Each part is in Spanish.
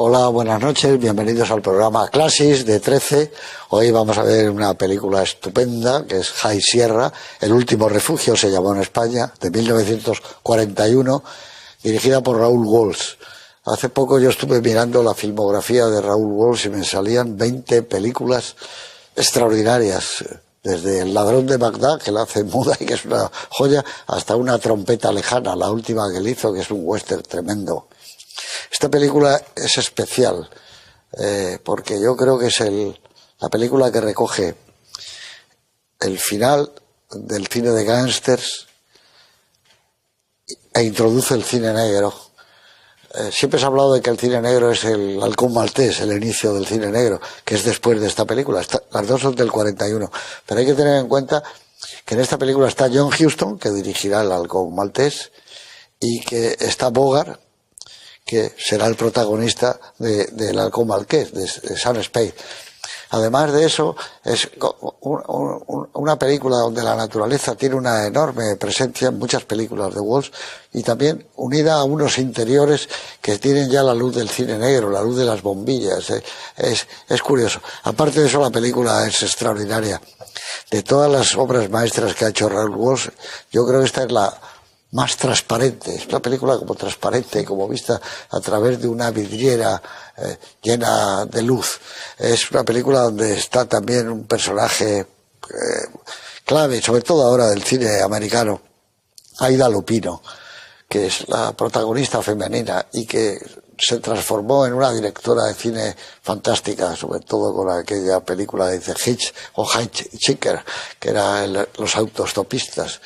Hola, buenas noches, bienvenidos al programa Classics de 13. Hoy vamos a ver una película estupenda que es High Sierra, El último refugio se llamó en España, de 1941, dirigida por Raoul Walsh. Hace poco yo estuve mirando la filmografía de Raoul Walsh y me salían 20 películas extraordinarias, desde El ladrón de Bagdad, que la hace muda y que es una joya, hasta Una trompeta lejana, la última que él hizo, que es un western tremendo. Esta película es especial, porque yo creo que es la película que recoge el final del cine de gángsters e introduce el cine negro. Siempre se ha hablado de que el cine negro es el Halcón Maltés, el inicio del cine negro, que es después de esta película. Las dos son del 41. Pero hay que tener en cuenta que en esta película está John Huston, que dirigirá el Halcón Maltés, y que está Bogart, que será el protagonista del Halcón Maltés, de Sam Spade. Además de eso, es una película donde la naturaleza tiene una enorme presencia en muchas películas de Walsh, y también unida a unos interiores que tienen ya la luz del cine negro, la luz de las bombillas. Es curioso. Aparte de eso, la película es extraordinaria. De todas las obras maestras que ha hecho Raoul Walsh, yo creo que esta es la más transparente. Es una película como transparente, como vista a través de una vidriera llena de luz. Es una película donde está también un personaje clave, sobre todo ahora del cine americano, Aida Lupino, que es la protagonista femenina y que se transformó en una directora de cine fantástica, sobre todo con aquella película de The Hitch o Hitchhiker, que era los autostopistas.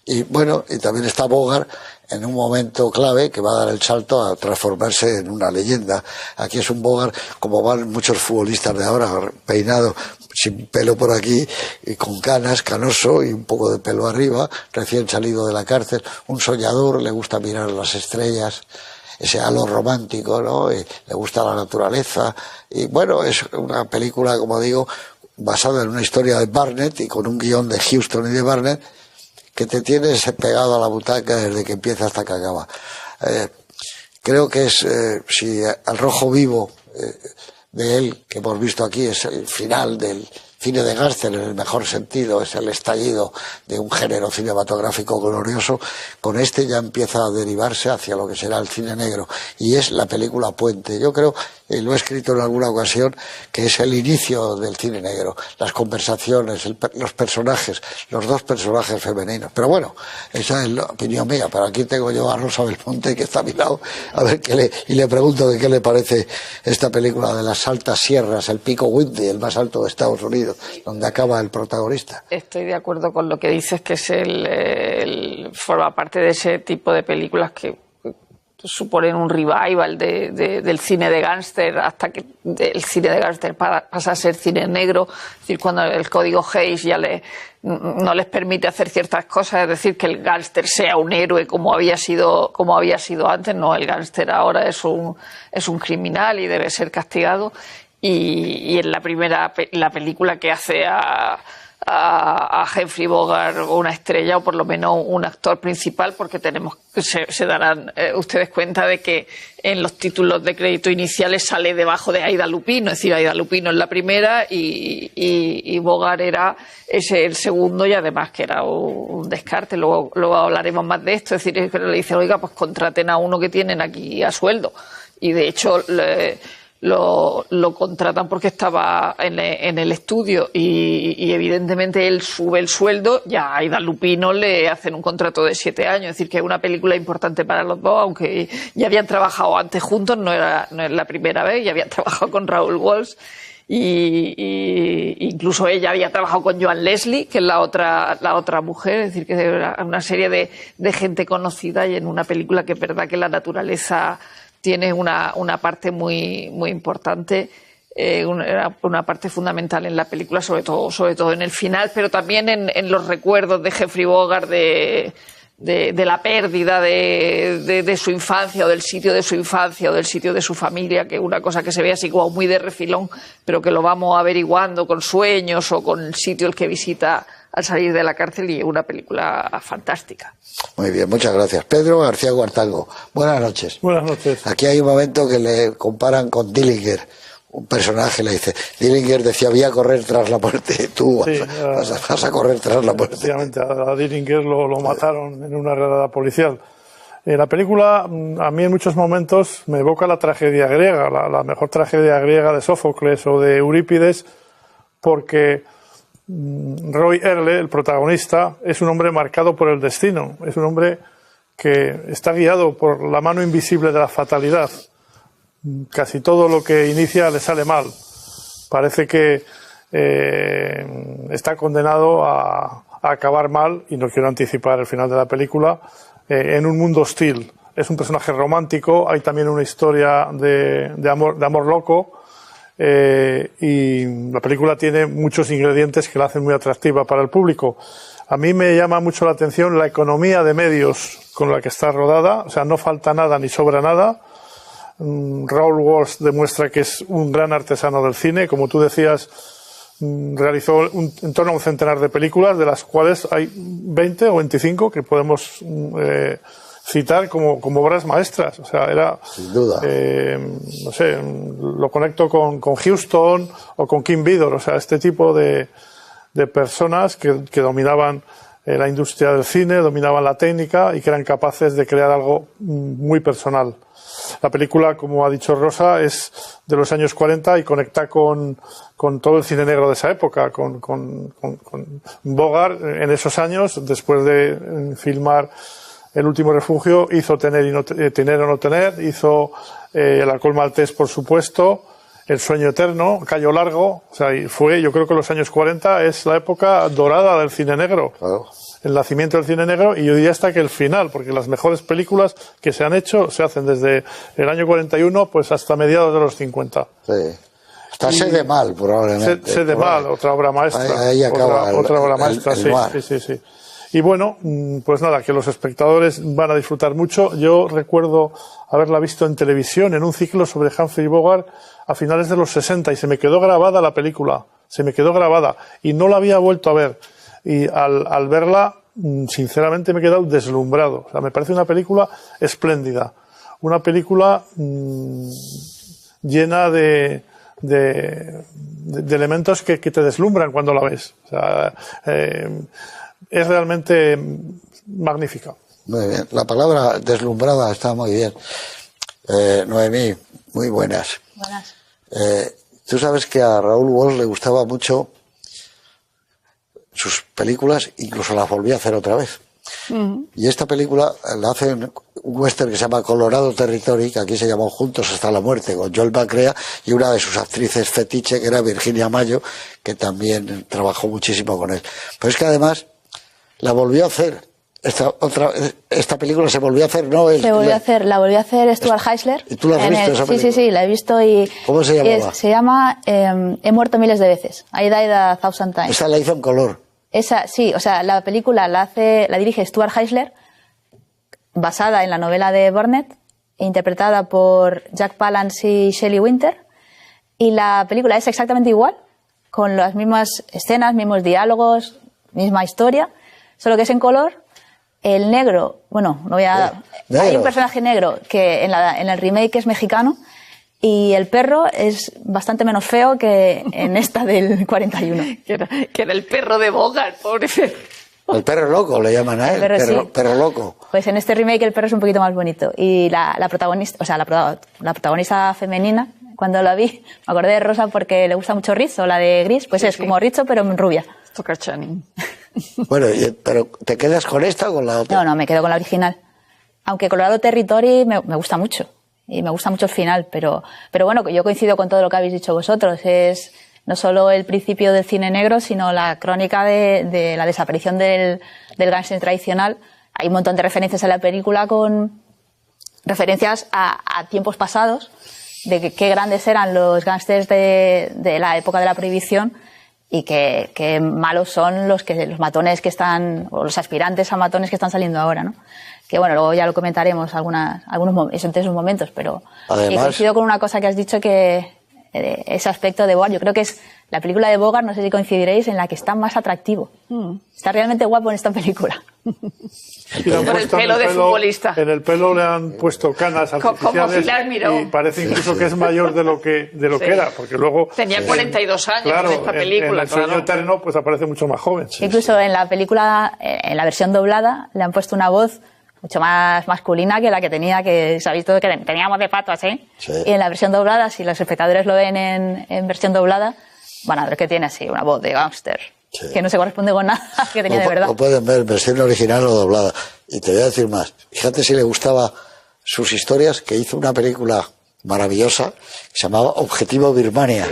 Y bueno, y también está Bogart en un momento clave que va a dar el salto a transformarse en una leyenda. Aquí es un Bogart como van muchos futbolistas de ahora, peinado, sin pelo por aquí, y con canas, canoso y un poco de pelo arriba, recién salido de la cárcel, un soñador, le gusta mirar las estrellas, ese halo romántico, ¿no? Y le gusta la naturaleza. Y bueno, es una película, como digo, basada en una historia de Barnett y con un guión de Huston y de Barnett, que te tienes pegado a la butaca desde que empieza hasta que acaba. Creo que es, si Al rojo vivo de él, que hemos visto aquí, es el final del cine de gángster en el mejor sentido, es el estallido de un género cinematográfico glorioso, con este ya empieza a derivarse hacia lo que será el cine negro, y es la película puente. Yo creo, y lo he escrito en alguna ocasión, que es el inicio del cine negro, las conversaciones, los personajes, los dos personajes femeninos. Pero bueno, esa es la opinión mía. Pero aquí tengo yo a Rosa Belmonte, que está a mi lado, a ver y le pregunto de qué le parece esta película de las altas sierras, el pico Whitney, el más alto de Estados Unidos, donde acaba el protagonista. Estoy de acuerdo con lo que dices, que es forma parte de ese tipo de películas que suponen un revival del cine de gángster, hasta que el cine de gángster pasa a ser cine negro. Es decir, cuando el código Hays ya no les permite hacer ciertas cosas, es decir, que el gángster sea un héroe como había sido antes. No, el gángster ahora es un criminal y debe ser castigado. Y en la película que hace a Humphrey Bogart una estrella, o por lo menos un actor principal, porque se darán ustedes cuenta de que en los títulos de crédito iniciales sale debajo de Aida Lupino. Es decir, Aida Lupino es la primera y Bogart era el segundo, y además que era un descarte. Luego hablaremos más de esto. Es decir, que le dicen, oiga, pues contraten a uno que tienen aquí a sueldo, y de hecho lo contratan porque estaba en el estudio, y evidentemente él sube el sueldo. Ya a Aida Lupino le hacen un contrato de 7 años. Es decir, que es una película importante para los dos, aunque ya habían trabajado antes juntos, no es la primera vez, ya habían trabajado con Raoul Walsh, y incluso ella había trabajado con Joan Leslie, que es la otra mujer. Es decir, que era una serie de gente conocida, y en una película que es verdad que la naturaleza tiene una parte muy, muy importante, una parte fundamental en la película, sobre todo en el final, pero también en los recuerdos de Humphrey Bogart de la pérdida de su infancia o del sitio de su infancia o del sitio de su familia, que es una cosa que se ve así como muy de refilón, pero que lo vamos averiguando con sueños o con el sitio el que visita al salir de la cárcel, y es una película fantástica. Muy bien, muchas gracias. Pedro García Cuartango, buenas noches. Buenas noches. Aquí hay un momento que le comparan con Dillinger. Un personaje le dice, Dillinger decía, voy a correr tras la muerte, tú Sí, vas a correr tras la muerte. Efectivamente, a Dillinger lo mataron en una redada policial. La película, a mí en muchos momentos me evoca la tragedia griega, la mejor tragedia griega de Sófocles o de Eurípides, porque Roy Earle, el protagonista, es un hombre marcado por el destino, es un hombre que está guiado por la mano invisible de la fatalidad. Casi todo lo que inicia le sale mal. Parece que está condenado a acabar mal, y no quiero anticipar el final de la película, en un mundo hostil. Es un personaje romántico, hay también una historia de amor loco, y la película tiene muchos ingredientes que la hacen muy atractiva para el público. A mí me llama mucho la atención la economía de medios con la que está rodada, o sea, no falta nada ni sobra nada. Raoul Walsh demuestra que es un gran artesano del cine. Como tú decías, realizó en torno a un centenar de películas, de las cuales hay 20 o 25 que podemos citar como obras maestras. O sea, era, sin duda, no sé, lo conecto con Huston o con Kim Vidor. O sea, este tipo de personas que dominaban la industria del cine, dominaban la técnica y que eran capaces de crear algo muy personal. La película, como ha dicho Rosa, es de los años 40 y conecta con todo el cine negro de esa época, con Bogart en esos años, después de filmar El último refugio, hizo Tener o no tener, hizo El alcohol maltés, por supuesto, El sueño eterno, Cayo Largo. O sea, yo creo que los años 40 es la época dorada del cine negro. claro. El nacimiento del cine negro, y yo diría hasta que el final, porque las mejores películas que se han hecho se hacen desde el año 41 pues hasta mediados de los 50. Sí. Está Sed de Mal, probablemente. Sed de Mal, otra obra maestra. Ahí acaba otra obra maestra, el sí. Y bueno, pues nada, que los espectadores van a disfrutar mucho. Yo recuerdo haberla visto en televisión, en un ciclo sobre Humphrey Bogart a finales de los 60, y se me quedó grabada la película. Se me quedó grabada y no la había vuelto a ver. Y al verla, sinceramente me he quedado deslumbrado. O sea, me parece una película espléndida. Una película llena de elementos que te deslumbran cuando la ves. O sea, es realmente magnífica. Muy bien. La palabra deslumbrada está muy bien. Noemí, muy buenas. Buenas. Tú sabes que a Raoul Walsh le gustaba mucho sus películas, incluso las volví a hacer otra vez. Y esta película la hace un western que se llama Colorado Territory, que aquí se llamó Juntos hasta la muerte, con Joel McCrea y una de sus actrices fetiche, que era Virginia Mayo, que también trabajó muchísimo con él. Pero es que además la volvió a hacer. Esta película se volvió a hacer, ¿no? La volvió a hacer Stuart Heisler. ¿Y tú la has visto esa película? Sí, la he visto. Y ¿cómo se llamaba? Se llama He muerto miles de veces. I died a thousand times. Esa la hizo en color. Esa, sí, o sea, la película la dirige Stuart Heisler, basada en la novela de Burnett, interpretada por Jack Palance y Shelley Winter. Y la película es exactamente igual, con las mismas escenas, mismos diálogos, misma historia, solo que es en color. El negro, bueno, no voy a... ¿Negro? Hay un personaje negro que en el remake es mexicano, y el perro es bastante menos feo que en esta del 41. Que era el perro de Bogart, pobre perro. El perro loco le llaman a él, perro loco. Pues en este remake el perro es un poquito más bonito. Y la protagonista, o sea, la protagonista femenina, cuando la vi, me acordé de Rosa porque le gusta mucho Rizzo, la de Gris, pues sí, es como Rizzo pero rubia. Stoker Channing. Bueno, pero ¿te quedas con esta o con la otra? No, me quedo con la original. Aunque Colorado Territory me gusta mucho. Y me gusta mucho el final, pero bueno, yo coincido con todo lo que habéis dicho vosotros. Es no solo el principio del cine negro, sino la crónica de la desaparición del gángster tradicional. Hay un montón de referencias en la película, con referencias a tiempos pasados, de qué grandes eran los gángsters de la época de la prohibición, y que malos son los matones que están, o los aspirantes a matones que están saliendo ahora, ¿no? Que bueno, luego ya lo comentaremos entre esos momentos, pero además, coincido con una cosa que has dicho, que ese aspecto de Bogart, yo creo que es la película de Bogart, no sé si coincidiréis, en la que está más atractivo. Está realmente guapo en esta película. Por el pelo de futbolista. En el pelo le han puesto canas artificiales y parece incluso que es mayor de lo que era, porque luego tenía 42 años en esta película. En El sueño eterno pues aparece mucho más joven. Incluso en la película, en la versión doblada, le han puesto una voz mucho más masculina que la que tenía, que se ha visto que teníamos de pato así. Sí. Y en la versión doblada, si los espectadores lo ven en versión doblada, van a ver que tiene así una voz de gángster, que no se corresponde con nada que tenía de verdad. Lo pueden ver, versión original o doblada. Y te voy a decir más. Fíjate si le gustaba sus historias, que hizo una película maravillosa que se llamaba Objetivo Birmania,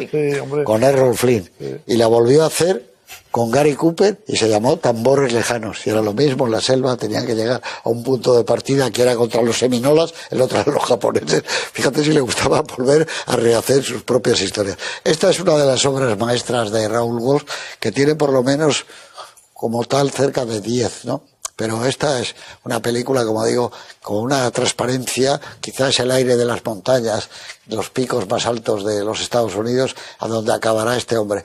con Errol Flynn. Y la volvió a hacer con Gary Cooper y se llamó Tambores Lejanos. Y era lo mismo, en la selva tenían que llegar a un punto de partida que era contra los seminolas, el otro eran los japoneses. Fíjate si le gustaba volver a rehacer sus propias historias. Esta es una de las obras maestras de Raoul Walsh, que tiene por lo menos como tal cerca de 10, ¿no? Pero esta es una película, como digo, con una transparencia, quizás el aire de las montañas, los picos más altos de los Estados Unidos, a donde acabará este hombre.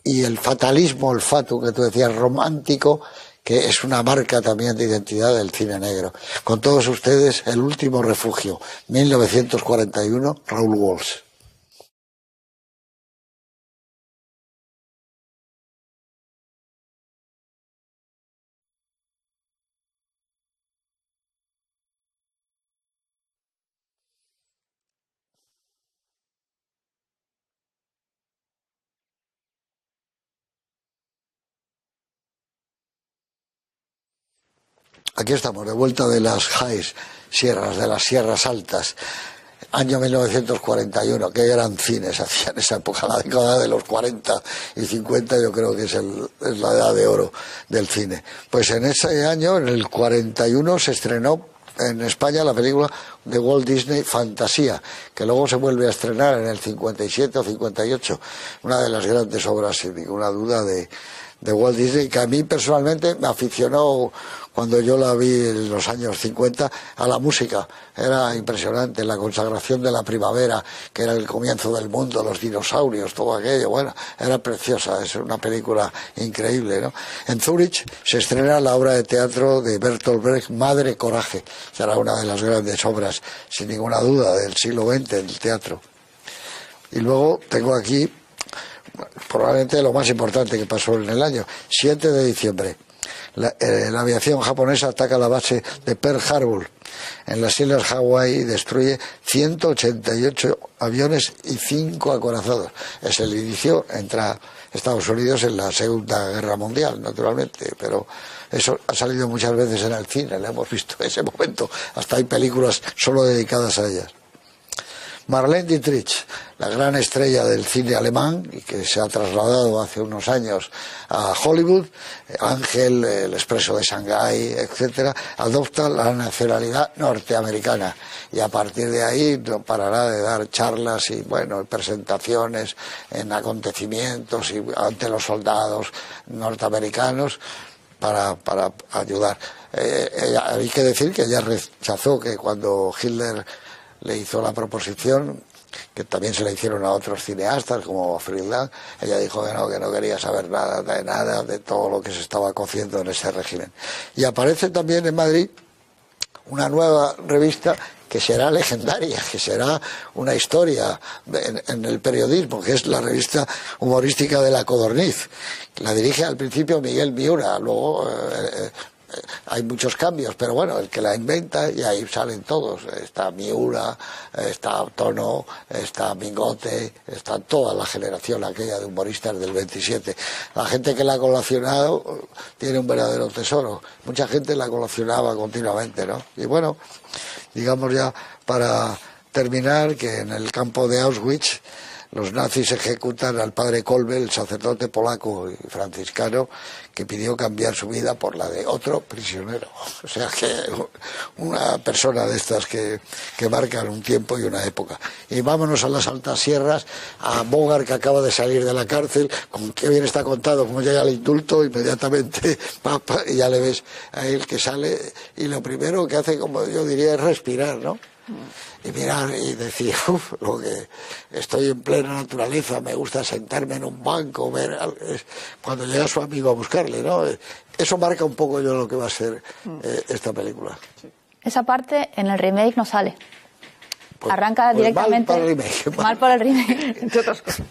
Y el fatalismo, el fatu que tú decías, romántico, que es una marca también de identidad del cine negro. Con todos ustedes, El último refugio, 1941, Raoul Walsh. Aquí estamos, de vuelta de las highs sierras, de las sierras altas. Año 1941, qué gran cine se hacía en esa época, la década de los 40 y 50, yo creo que es la edad de oro del cine. Pues en ese año, en el 41, se estrenó en España la película de Walt Disney, Fantasía, que luego se vuelve a estrenar en el 57 o 58, una de las grandes obras, sin ninguna duda, de Walt Disney, que a mí personalmente me aficionó cuando yo la vi en los años 50 a la música. Era impresionante, la consagración de la primavera, que era el comienzo del mundo, los dinosaurios, todo aquello. Bueno, era preciosa, es una película increíble, ¿no? En Zúrich se estrena la obra de teatro de Bertolt Brecht, Madre Coraje. Será una de las grandes obras, sin ninguna duda, del siglo XX, del teatro. Y luego tengo aquí probablemente lo más importante que pasó en el año, 7 de diciembre. La aviación japonesa ataca la base de Pearl Harbor en las islas Hawái y destruye 188 aviones y 5 acorazados. Es el inicio, entra Estados Unidos en la Segunda Guerra Mundial, naturalmente, pero eso ha salido muchas veces en el cine, lo hemos visto en ese momento, hasta hay películas solo dedicadas a ellas. Marlene Dietrich, la gran estrella del cine alemán y que se ha trasladado hace unos años a Hollywood, Ángel, El expreso de Shanghái, etcétera, adopta la nacionalidad norteamericana y a partir de ahí no parará de dar charlas y bueno, presentaciones en acontecimientos y ante los soldados norteamericanos para ayudar. Hay que decir que ella rechazó que cuando Hitler le hizo la proposición, que también se la hicieron a otros cineastas como Friedland, ella dijo que no quería saber nada de todo lo que se estaba cociendo en ese régimen. Y aparece también en Madrid una nueva revista que será legendaria, que será una historia en el periodismo, que es la revista humorística de La Codorniz. La dirige al principio Miguel Miura, luego hay muchos cambios, pero bueno, el que la inventa y ahí salen todos. Está Miura, está Tono, está Mingote, está toda la generación aquella de humoristas del 27. La gente que la ha colacionado tiene un verdadero tesoro. Mucha gente la colacionaba continuamente, ¿no? Y bueno, digamos ya para terminar que en el campo de Auschwitz los nazis ejecutan al padre Kolbe, el sacerdote polaco y franciscano, que pidió cambiar su vida por la de otro prisionero. O sea que una persona de estas que marcan un tiempo y una época. Y vámonos a las altas sierras, a Bogart, que acaba de salir de la cárcel, con qué bien está contado, como llega el indulto, inmediatamente y ya le ves a él que sale, y lo primero que hace, como yo diría, es respirar, ¿no? Y mirar y decir, lo que estoy en plena naturaleza, me gusta sentarme en un banco, ver cuando llega su amigo a buscarle, ¿no? Eso marca un poco yo lo que va a ser esta película. Esa parte en el remake no sale. Arranca pues directamente. Mal por el remake. Mal por el remake. Entre otras cosas.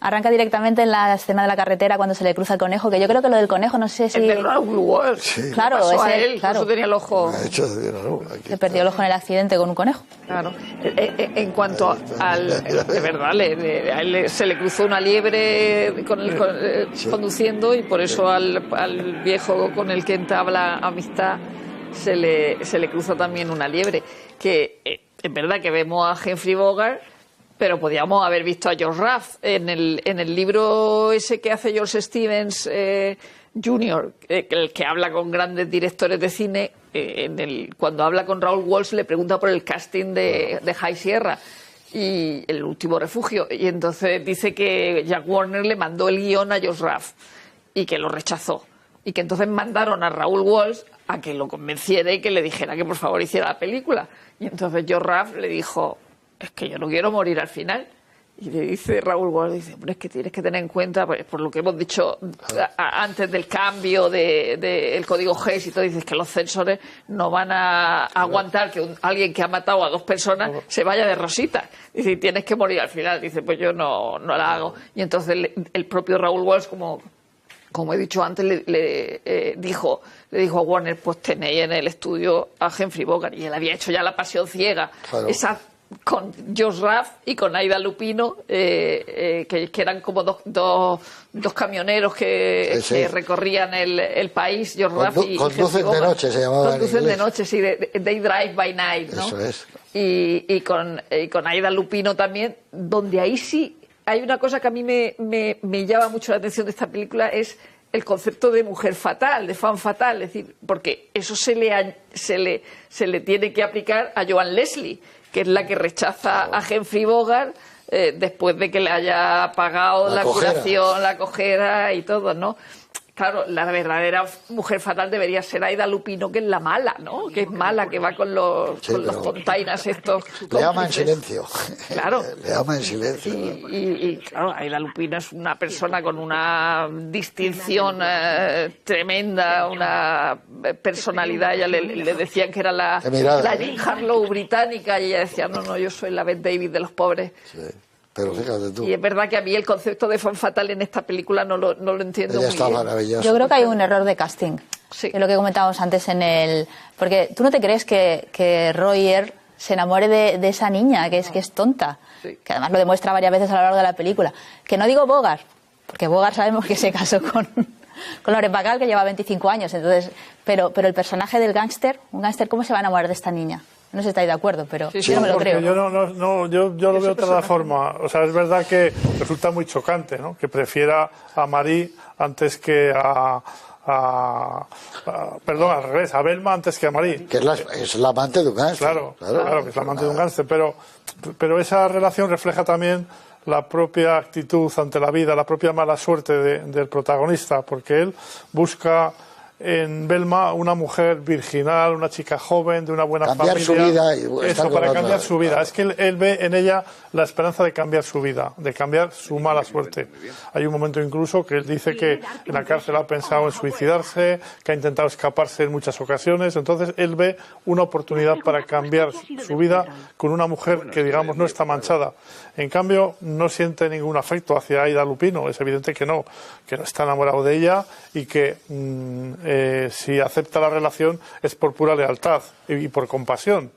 Arranca directamente en la escena de la carretera cuando se le cruza el conejo, que yo creo que lo del conejo no sé si... El de Raoul Walsh. Sí. Claro, pasó a ese, él, claro. por eso tenía el ojo... Le perdió el ojo en el accidente con un conejo. Claro. En cuanto al... De verdad, a él se le cruzó una liebre conduciendo, y por eso al viejo con el que entabla amistad se le cruza también una liebre. Que es verdad que vemos a Humphrey Bogart, pero podíamos haber visto a George Raft en el libro ese que hace George Stevens Jr., el que habla con grandes directores de cine. Cuando habla con Raoul Walsh le pregunta por el casting de High Sierra y El último refugio, y entonces dice que Jack Warner le mandó el guión a George Raft y que lo rechazó, y que entonces mandaron a Raoul Walsh a que lo convenciera y que le dijera que por favor hiciera la película. Y entonces George Raft le dijo: es que yo no quiero morir al final. Y le dice Raoul Walsh, dice, hombre, es que tienes que tener en cuenta, pues, por lo que hemos dicho antes del cambio del código Hays y todo, dices que los censores no van a aguantar que alguien que ha matado a 2 personas se vaya de rosita. Dice, tienes que morir al final. Dice, pues yo no la hago. Y entonces el propio Raoul Walsh, como he dicho antes, le dijo a Warner, pues tenéis en el estudio a Humphrey Bogart, y él había hecho ya La pasión ciega, claro. Esa con George Raft y con Aida Lupino, que eran como dos camioneros que recorrían el país. George Raft y Conducen de noche, se llamaba. Conducen de noche, sí, They Drive by Night, ¿no? Eso es. Y con Aida Lupino también, donde ahí sí hay una cosa que a mí me llama mucho la atención de esta película, es el concepto de mujer fatal, de femme fatal, es decir, porque eso se le tiene que aplicar a Joan Leslie, que es la que rechaza a Humphrey Bogart después de que le haya pagado la curación, la cojera y todo, ¿no? Claro, la verdadera mujer fatal debería ser Aida Lupino, que es la mala, ¿no? Que es mala, que va con los tontainas estos. Le ama en silencio. Claro. Le ama en silencio. Y claro, Aida Lupino es una persona con una distinción tremenda, una personalidad. Ella le decían que era la Jean Harlow británica, y ella decía, no, yo soy la Bette Davis de los pobres. Sí. Pero fíjate tú. Y es verdad que a mí el concepto de femme fatale en esta película no lo entiendo Ella muy está bien. maravillosa. Yo creo que hay un error de casting. Sí. Es lo que comentábamos antes porque tú no te crees que Royer se enamore de esa niña, que es tonta. Sí. Que además lo demuestra varias veces a lo largo de la película. Que no digo Bogart, porque Bogart sabemos que se casó con Lauren Bacall, que lleva 25 años. Entonces, pero el personaje del gángster, un gángster, ¿cómo se va a enamorar de esta niña? No sé si estáis de acuerdo, pero yo no me lo creo. Yo yo lo veo de otra forma. O sea, es verdad que resulta muy chocante, ¿no? Que prefiera a Marie antes que perdón, al revés, a Velma antes que a Marie. Que es la amante de un gángster. Claro, que es la amante de un gángster. Pero esa relación refleja también la propia actitud ante la vida, la propia mala suerte del protagonista, porque él busca en Velma una mujer virginal, una chica joven, de una buena familia. Cambiar su vida y estar para con cambiar otra. su vida. Es que él ve en ella la esperanza de cambiar su vida, de cambiar su mala suerte. Hay un momento incluso que él dice que en la cárcel ha pensado en suicidarse, que ha intentado escaparse en muchas ocasiones. Entonces él ve una oportunidad para cambiar su vida con una mujer que, digamos, no está manchada. En cambio, no siente ningún afecto hacia Aida Lupino. Es evidente que no está enamorado de ella, y que si acepta la relación es por pura lealtad y por compasión.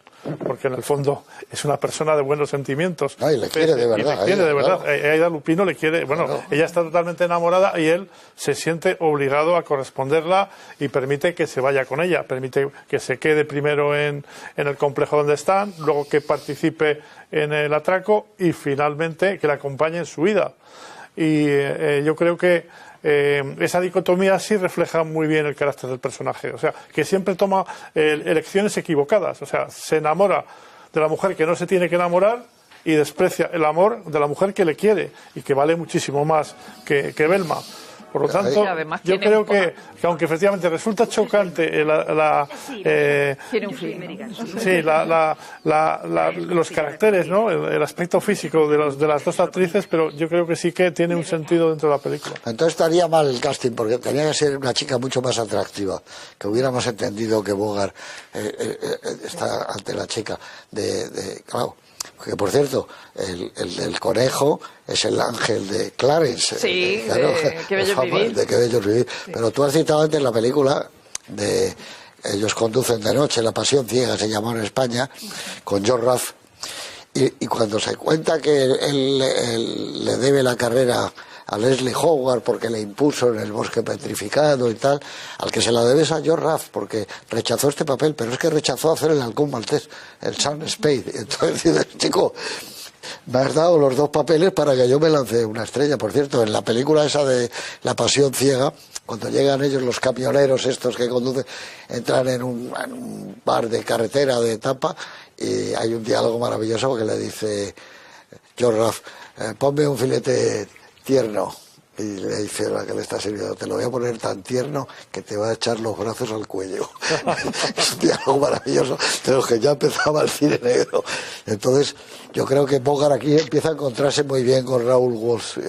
porque en el fondo es una persona de buenos sentimientos. No, y le quiere de verdad. Le quiere de verdad. Claro. Aida Lupino le quiere, bueno, claro. Ella está totalmente enamorada y él se siente obligado a corresponderla y permite que se vaya con ella, permite que se quede primero en el complejo donde están, luego que participe en el atraco y finalmente que la acompañe en su vida. Y yo creo que esa dicotomía sí refleja muy bien el carácter del personaje, o sea, que siempre toma elecciones equivocadas, o sea, se enamora de la mujer que no se tiene que enamorar y desprecia el amor de la mujer que le quiere y que vale muchísimo más que Velma. Por lo tanto, yo creo que aunque efectivamente resulta chocante los caracteres, ¿no? El aspecto físico de las dos actrices, pero yo creo que sí que tiene un sentido dentro de la película. Entonces estaría mal el casting, porque tenía que ser una chica mucho más atractiva, que hubiéramos entendido que Bogart está ante la chica claro. Que por cierto, el conejo es el ángel de Clarence. Sí, claro, de Qué bello vivir. De Qué bello vivir. Sí. Pero tú has citado antes la película de Ellos conducen de noche, La pasión ciega se llamó en España, con John Ruff. Y cuando se cuenta que él le debe la carrera a Leslie Howard porque le impuso en El bosque petrificado y tal, al que se la debes a John Ruff porque rechazó este papel, pero es que rechazó hacer El halcón maltés, el Sam Spade. Entonces dices, chico, me has dado los dos papeles para que yo me lance una estrella. Por cierto, en la película esa de La pasión ciega, cuando llegan ellos, los camioneros estos que conducen, entran en un bar de carretera de etapa y hay un diálogo maravilloso que le dice John Ruff, ponme un filete tierno, y le dice la que le está sirviendo, te lo voy a poner tan tierno que te va a echar los brazos al cuello. Es un diálogo maravilloso de los que ya empezaba el cine negro. Entonces yo creo que Bogart aquí empieza a encontrarse muy bien con Raúl Walsh,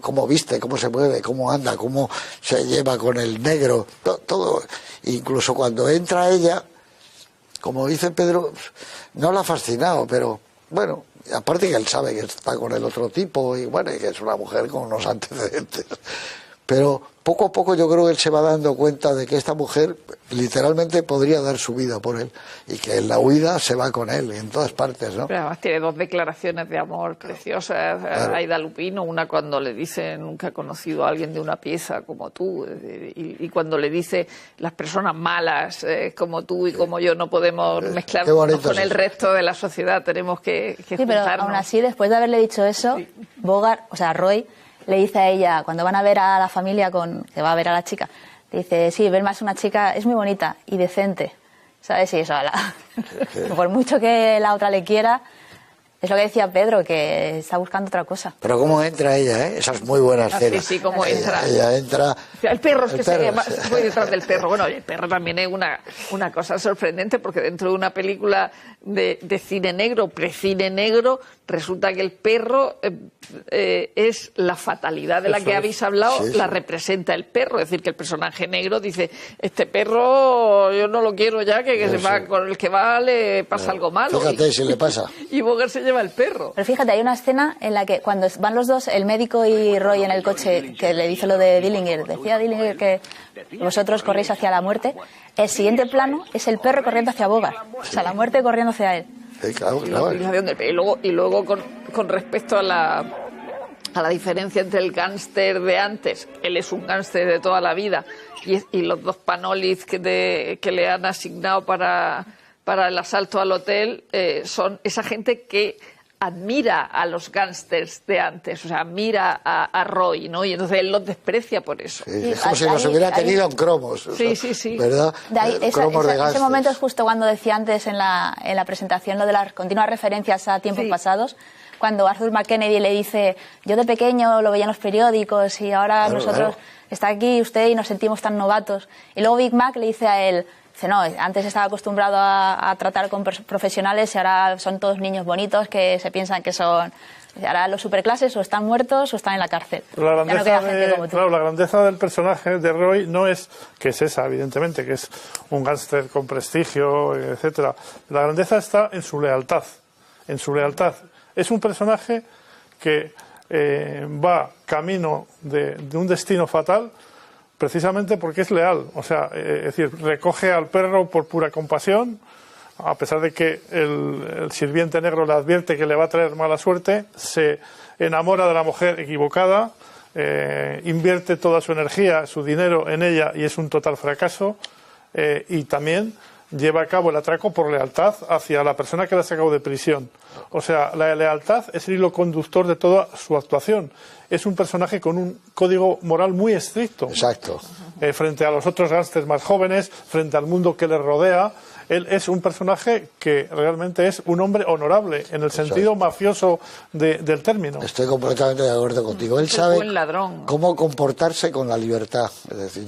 cómo viste, cómo se mueve, cómo anda, cómo se lleva con el negro, todo. Incluso cuando entra ella, como dice Pedro, no la ha fascinado, pero bueno, aparte que él sabe que está con el otro tipo y bueno, y que es una mujer con unos antecedentes, pero poco a poco yo creo que él se va dando cuenta de que esta mujer literalmente podría dar su vida por él y que en la huida se va con él en todas partes, ¿no? Pero además tiene dos declaraciones de amor preciosas. Claro. Aida Lupino, una cuando le dice nunca he conocido a alguien de una pieza como tú, y cuando le dice las personas malas como tú y como yo no podemos mezclarnos con el resto de la sociedad, tenemos que juntarnos. Pero aún así, después de haberle dicho eso, Bogart, o sea, Roy, le dice a ella, cuando van a ver a la familia, que va a ver a la chica, le dice, sí, Velma es una chica, es muy bonita y decente, ¿sabes? Y eso, por mucho que la otra le quiera, es lo que decía Pedro, que está buscando otra cosa. Pero cómo entra ella, ¿eh? Esa es muy buena escena. Sí, cómo entra. Ella entra... El perro es que se voy detrás del perro. Bueno, el perro también es una cosa sorprendente, porque dentro de una película de cine negro, precine negro, resulta que el perro es la fatalidad de la que habéis hablado, la representa el perro. Es decir, que el personaje negro dice, este perro yo no lo quiero ya, que se va, con el que va le pasa algo malo. Fíjate si le pasa. Y Bogart se lleva el perro. Pero fíjate, hay una escena en la que cuando van los dos, el médico y Roy en el coche, que le dice lo de Dillinger, decía Dillinger que vosotros corréis hacia la muerte, el siguiente plano es el perro corriendo hacia Bogart, o sea, la muerte corriendo hacia él. Sí, claro. Y luego con respecto a la diferencia entre el gángster de antes, él es un gángster de toda la vida, y los dos panolis que le han asignado para el asalto al hotel son esa gente que admira a los gángsters de antes, o sea, admira a Roy, ¿no? Y entonces él los desprecia por eso. Sí, es como si los hubiera tenido en cromos. Sí. ¿Verdad? Ese momento es justo cuando decía antes en la presentación lo de las continuas referencias a tiempos pasados, cuando Arthur McKennedy le dice, yo de pequeño lo veía en los periódicos y ahora nosotros está aquí usted y nos sentimos tan novatos. Y luego Big Mac le dice a él, dice, no, antes estaba acostumbrado a tratar con profesionales y ahora son todos niños bonitos que se piensan que son... Ahora los superclases o están muertos o están en la cárcel. La grandeza del personaje de Roy no es que es esa, evidentemente, que es un gángster con prestigio, etcétera. La grandeza está en su lealtad. Es un personaje que va camino de un destino fatal precisamente porque es leal. O sea, es decir, recoge al perro por pura compasión, a pesar de que el sirviente negro le advierte que le va a traer mala suerte, se enamora de la mujer equivocada, invierte toda su energía, su dinero en ella y es un total fracaso, y también lleva a cabo el atraco por lealtad hacia la persona que la ha sacado de prisión. O sea, la lealtad es el hilo conductor de toda su actuación. Es un personaje con un código moral muy estricto. Exacto. Frente a los otros gángsters más jóvenes, frente al mundo que le rodea. Él es un personaje que realmente es un hombre honorable, en el sentido mafioso del término. Estoy completamente de acuerdo contigo. Él sabe buen ladrón. cómo comportarse con la libertad. Es decir,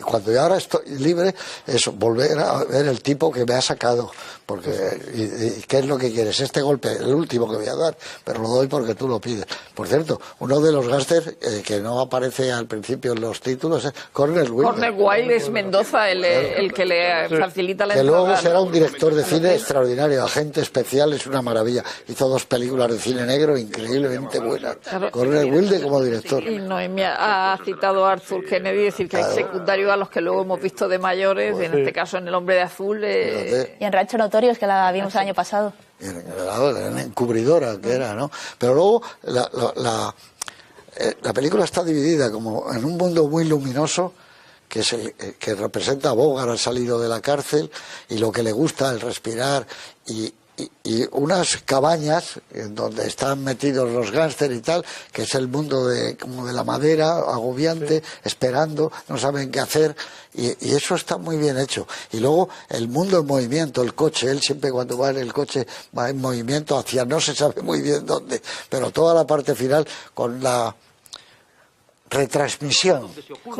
cuando yo ahora estoy libre, es volver a ver el tipo que me ha sacado. Porque, y ¿qué es lo que quieres? Este golpe, el último que voy a dar, pero lo doy porque tú lo pides. Por cierto, uno de los gángsters que no aparece al principio en los títulos es Cornel Wilde. Cornel Wilde es Mendoza el que le facilita la Que entrada. luego será un director de cine extraordinario, agente especial, es una maravilla. Hizo 2 películas de cine negro increíblemente buenas. Cornel Wilde como director. Y Noemí ha citado a Arthur Kennedy, decir que hay secundarios a los que luego hemos visto de mayores, en este caso en El hombre de azul. Y en Rancho Notorios, que la vimos el año pasado. La encubridora que era, ¿no? Pero luego la película está dividida como en un mundo muy luminoso, que es que representa a Bogart al salido de la cárcel y lo que le gusta, el respirar, y unas cabañas en donde están metidos los gángsters y tal, que es el mundo como de la madera, agobiante, esperando, no saben qué hacer, y eso está muy bien hecho. Y luego el mundo en movimiento, el coche, él siempre cuando va en el coche va en movimiento hacia no se sabe muy bien dónde, pero toda la parte final con la retransmisión.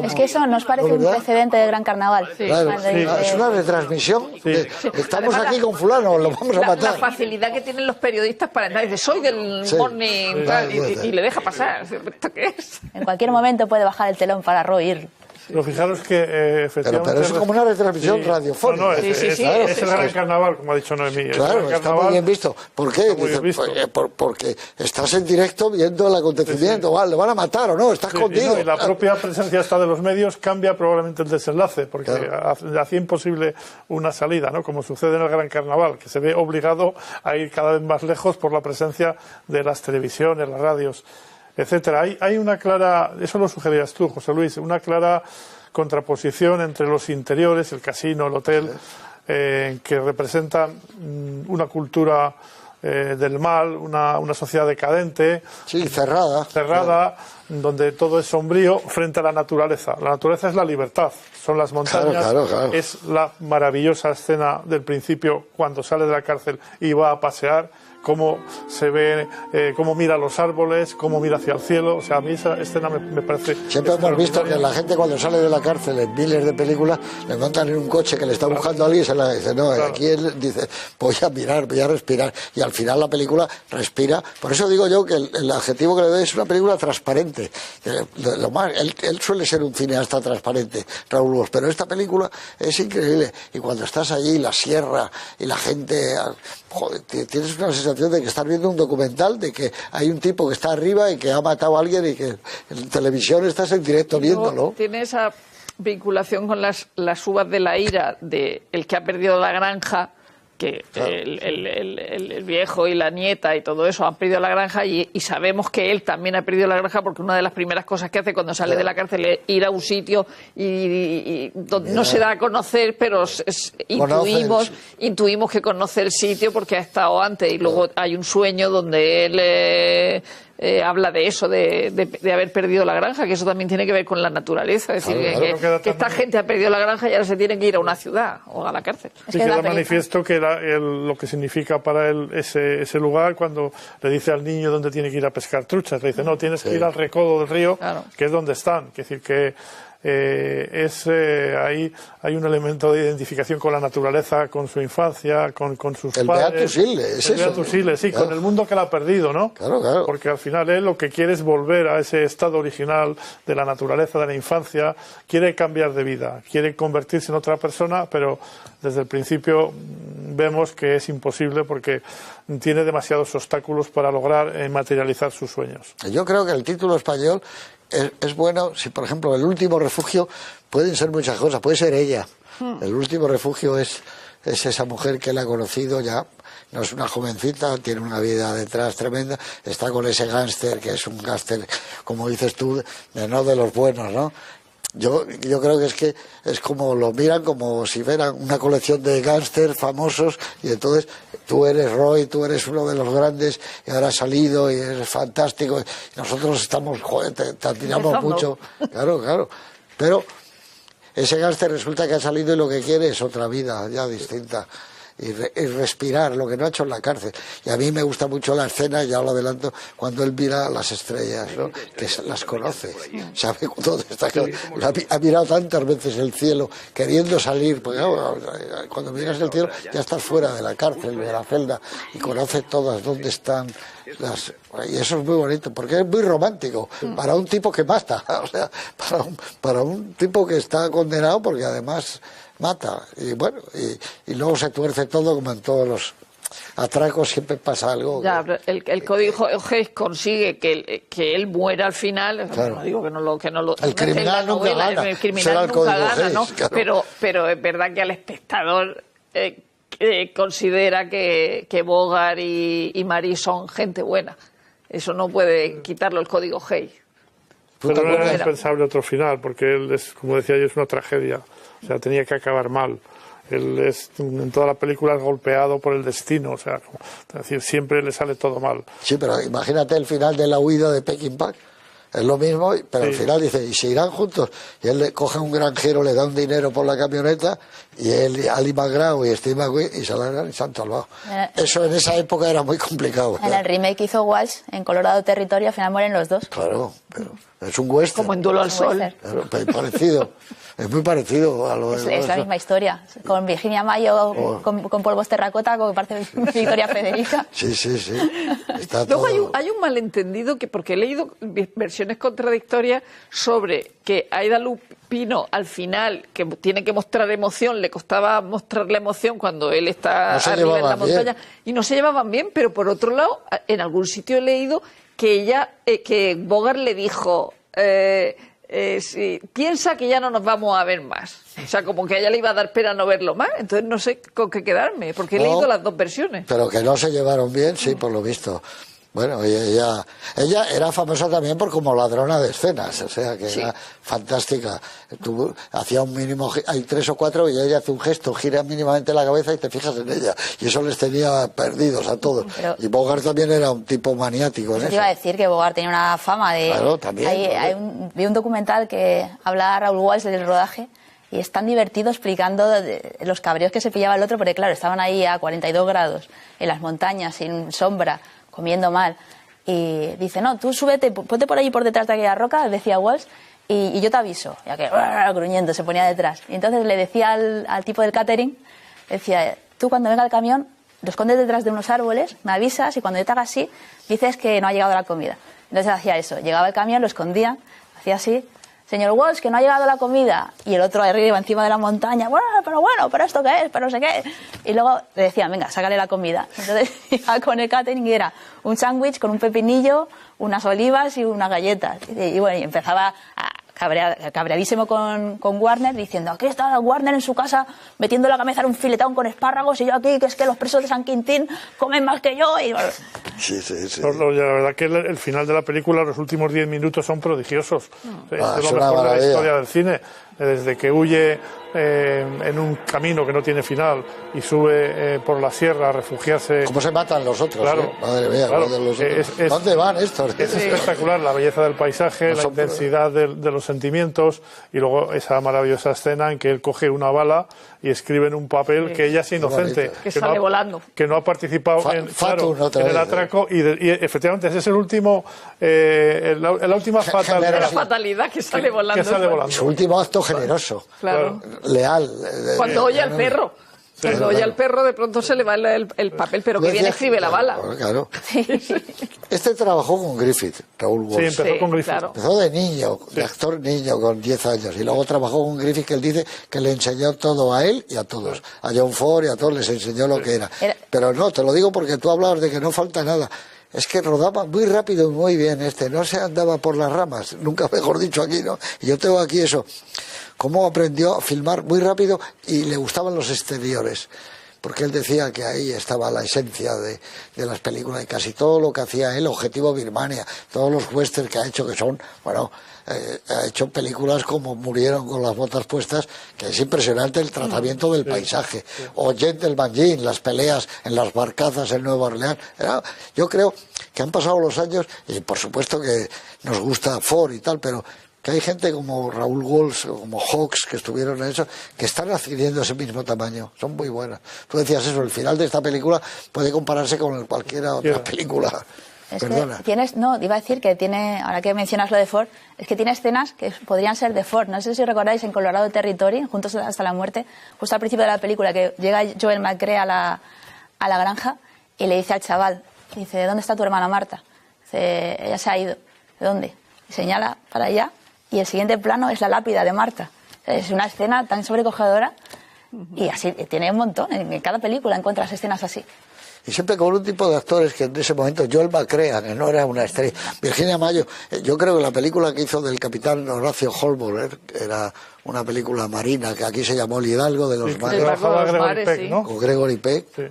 Es que eso nos parece un precedente del Gran Carnaval. Claro, es una retransmisión. Estamos aquí con fulano, lo vamos a matar. La facilidad que tienen los periodistas para entrar. Dice, soy del Morning, tal, y le deja pasar. ¿Esto qué es? En cualquier momento puede bajar el telón para reír. Pero fijaros que efectivamente... Pero eso es como una retransmisión radiofónica. No, es el Gran Carnaval, como ha dicho Noemí. Claro, está muy bien visto. ¿Por qué? Dice, porque estás en directo viendo el acontecimiento. ¿Le van a matar o no? Está escondido. Y la propia presencia esta de los medios cambia probablemente el desenlace, porque hacía imposible una salida, ¿no? Como sucede en el Gran Carnaval, que se ve obligado a ir cada vez más lejos por la presencia de las televisiones, las radios, etcétera. Hay una clara, eso lo sugerías tú, José Luis, una clara contraposición entre los interiores, el casino, el hotel, que representan una cultura del mal, una sociedad decadente, cerrada, donde todo es sombrío, frente a la naturaleza. La naturaleza es la libertad, son las montañas, claro. Es la maravillosa escena del principio cuando sale de la cárcel y va a pasear, cómo se ve, cómo mira los árboles, cómo mira hacia el cielo. O sea, a mí esa escena me parece... Siempre hemos visto que la gente cuando sale de la cárcel en miles de películas le montan en un coche que le está buscando a alguien y se la dice, no, claro. Aquí él dice, voy a mirar, voy a respirar. Y al final la película respira. Por eso digo yo que el adjetivo que le doy es una película transparente. Él suele ser un cineasta transparente, Raúl Bosch, pero esta película es increíble. Y cuando estás allí, la sierra y la gente... Joder, tienes una sensación de que estás viendo un documental, de que hay un tipo que está arriba y que ha matado a alguien y que en televisión estás en directo viéndolo. Tiene esa vinculación con las uvas de la ira de el que ha perdido la granja, que claro. el viejo y la nieta y todo eso han perdido la granja y sabemos que él también ha perdido la granja porque una de las primeras cosas que hace cuando sale claro. de la cárcel es ir a un sitio y donde no se da a conocer, pero intuimos que conoce el sitio porque ha estado antes y luego hay un sueño donde él habla de eso, de haber perdido la granja, que eso también tiene que ver con la naturaleza, es decir, que esta gente ha perdido la granja y ahora se tiene que ir a una ciudad o a la cárcel. Sí, queda manifiesto que lo que significa para él ese lugar cuando le dice al niño dónde tiene que ir a pescar truchas, le dice, no, tienes que ir al recodo del río, claro. que es donde están, es decir, que ahí hay un elemento de identificación con la naturaleza, con su infancia, con sus padres. El Beatus Ile, sí, claro. Con el mundo que la ha perdido, ¿no? Claro. Porque al final él lo que quiere es volver a ese estado original de la naturaleza, de la infancia, quiere cambiar de vida, quiere convertirse en otra persona, pero desde el principio vemos que es imposible porque tiene demasiados obstáculos para lograr materializar sus sueños. Yo creo que el título español es bueno si, por ejemplo, el último refugio pueden ser muchas cosas, puede ser ella. El último refugio es es esa mujer que él ha conocido ya. No es una jovencita, tiene una vida detrás tremenda, está con ese gángster, que es un gángster, como dices tú, no de los buenos, ¿no? Yo creo que es como lo miran como si fueran una colección de gángsters famosos, y entonces tú eres Roy, tú eres uno de los grandes, y ahora has salido y eres fantástico, y nosotros estamos, joder, te admiramos mucho. Claro. Pero ese gángster resulta que ha salido y lo que quiere es otra vida ya distinta. Y respirar lo que no ha hecho en la cárcel. Y a mí me gusta mucho la escena, ya lo adelanto, cuando él mira las estrellas, ¿no? Que las conoce, sabe dónde está. Ha mirado tantas veces el cielo queriendo salir, porque cuando miras el cielo ya estás fuera de la cárcel, de la celda, y conoce todas dónde están y eso es muy bonito, porque es muy romántico para un tipo que mata, o sea, para un tipo que está condenado, porque además mata, y bueno, y luego se tuerce todo, como en todos los atracos siempre pasa algo. Ya, el código Hayes consigue que él muera al final. Claro. No digo que no lo el criminal nunca gana. El criminal nunca gana, ¿no? Claro. Pero es verdad que al espectador considera que Bogart y Marie son gente buena. Eso no puede quitarlo el código Hayes. Pero no era impensable otro final, porque él es, como decía yo, es una tragedia. O sea, tenía que acabar mal. Él es, en toda la película, es golpeado por el destino. O sea, es decir, siempre le sale todo mal. Sí, pero imagínate el final de la huida de Peckinpah. Es lo mismo, pero al final dice, y se irán juntos. Y él le coge a un granjero, le da un dinero por la camioneta, y él, Ali McGraw y Steve McQueen, y se largan y se han salvado. Eso en esa época era muy complicado, ¿verdad? En el remake que hizo Walsh, en Colorado Territorio, al final mueren los dos. Claro, pero es un western. Como en Duelo al Sol. Claro, parecido. Es muy parecido a lo de... Es la misma historia. Con Virginia Mayo, con polvos terracota, como parte de Victoria Federica. Sí. Está Luego todo... hay un malentendido, porque he leído versiones contradictorias sobre que Aida Lupino al final, que tiene que mostrar emoción, le costaba mostrar la emoción cuando él está arriba en la montaña, y no se llevaban bien, pero por otro lado, en algún sitio he leído que Bogart le dijo... piensa que ya no nos vamos a ver más. O sea, como que a ella le iba a dar pena no verlo más. Entonces no sé con qué quedarme, porque he leído las dos versiones. Pero que no se llevaron bien, sí, por lo visto. Bueno, ella era famosa también por como ladrona de escenas, o sea, que era fantástica. Hacía un mínimo, hay 3 o 4 y ella hace un gesto, gira mínimamente la cabeza y te fijas en ella. Y eso les tenía perdidos a todos. Pero y Bogart también era un tipo maniático en eso. Te iba a decir que Bogart tenía una fama de... Claro, también. Vi un documental que habla Raúl Walsh del rodaje, y es tan divertido explicando los cabreos que se pillaba el otro, porque claro, estaban ahí a 42 grados, en las montañas, sin sombra, comiendo mal, y dice, no, tú súbete, ponte por allí por detrás de aquella roca, decía Walsh, y yo te aviso, ya que gruñendo se ponía detrás. Y entonces le decía al tipo del catering, decía, tú cuando venga el camión, lo escondes detrás de unos árboles, me avisas, y cuando yo te haga así, dices que no ha llegado la comida. Entonces hacía eso, llegaba el camión, lo escondía, hacía así, señor Walsh, que no ha llegado la comida, y el otro arriba encima de la montaña, bueno, pero esto qué es, pero no sé qué, y luego le decían, venga, sácale la comida. Entonces iba con el catering y era un sándwich con un pepinillo, unas olivas y unas galletas, y bueno, y empezaba a cabreadísimo con Warner, diciendo, aquí está Warner en su casa metiendo la cabeza en un filetón con espárragos, y yo aquí, que es que los presos de San Quintín comen más que yo, y bueno. Sí. La verdad que el final de la película, los últimos 10 minutos son prodigiosos. Es lo mejor de la historia del cine. Desde que huye en un camino que no tiene final y sube por la sierra a refugiarse. ¿Cómo se matan los otros? Claro, Madre mía, claro. ¿Dónde van estos? Es espectacular la belleza del paisaje, la intensidad de los sentimientos, y luego esa maravillosa escena en que él coge una bala y escribe en un papel que ella es inocente, que sale volando, que no ha participado en el atraco, y efectivamente ese es el último, la última fatalidad que sale volando. Su último acto generoso, claro. Leal. Cuando oye al perro. Cuando oye al perro, de pronto se le va el papel, pero que bien escribe la bala. Claro. Este trabajó con Griffith, Raúl Walsh. Sí, empezó con Griffith. Claro. Empezó de niño, de actor niño, con 10 años. Y luego trabajó con Griffith, que él dice que le enseñó todo a él y a todos. A John Ford y a todos les enseñó lo que era. Pero no, te lo digo porque tú hablabas de que no falta nada. Es que rodaba muy rápido y muy bien no se andaba por las ramas, nunca mejor dicho aquí, ¿no? Y yo tengo aquí eso, cómo aprendió a filmar muy rápido y le gustaban los exteriores. Porque él decía que ahí estaba la esencia de las películas y casi todo lo que hacía él, Objetivo Birmania, todos los westerns que ha hecho, que son, bueno, ha hecho películas como Murieron con las botas puestas, que es impresionante el tratamiento del paisaje, o Gentleman Jean, las peleas en las barcazas en Nueva Orleans. Yo creo que han pasado los años y por supuesto que nos gusta Ford y tal, pero que hay gente como Raúl Walsh o como Hawks que estuvieron en eso, que están adquiriendo ese mismo tamaño. Son muy buenas. Tú decías eso, el final de esta película puede compararse con cualquier otra película. Perdona. No, iba a decir que tiene, ahora que mencionas lo de Ford, es que tiene escenas que podrían ser de Ford. No sé si recordáis en Colorado Territory, Juntos hasta la muerte, justo al principio de la película, que llega Joel McCrea a la granja y le dice al chaval, dice, ¿dónde está tu hermana Marta? Dice, ella se ha ido. ¿De dónde? Y señala para allá. Y el siguiente plano es la lápida de Marta. Es una escena tan sobrecogedora y así tiene un montón. En cada película encuentras escenas así. Y siempre con un tipo de actores que en ese momento, Joel McCrea, que no era una estrella, Virginia Mayo, yo creo que la película que hizo del capitán Horacio Holbrook era una película marina, que aquí se llamó El Hidalgo de los Mares. Gregory Peck, ¿no? Con Gregory Peck. Sí.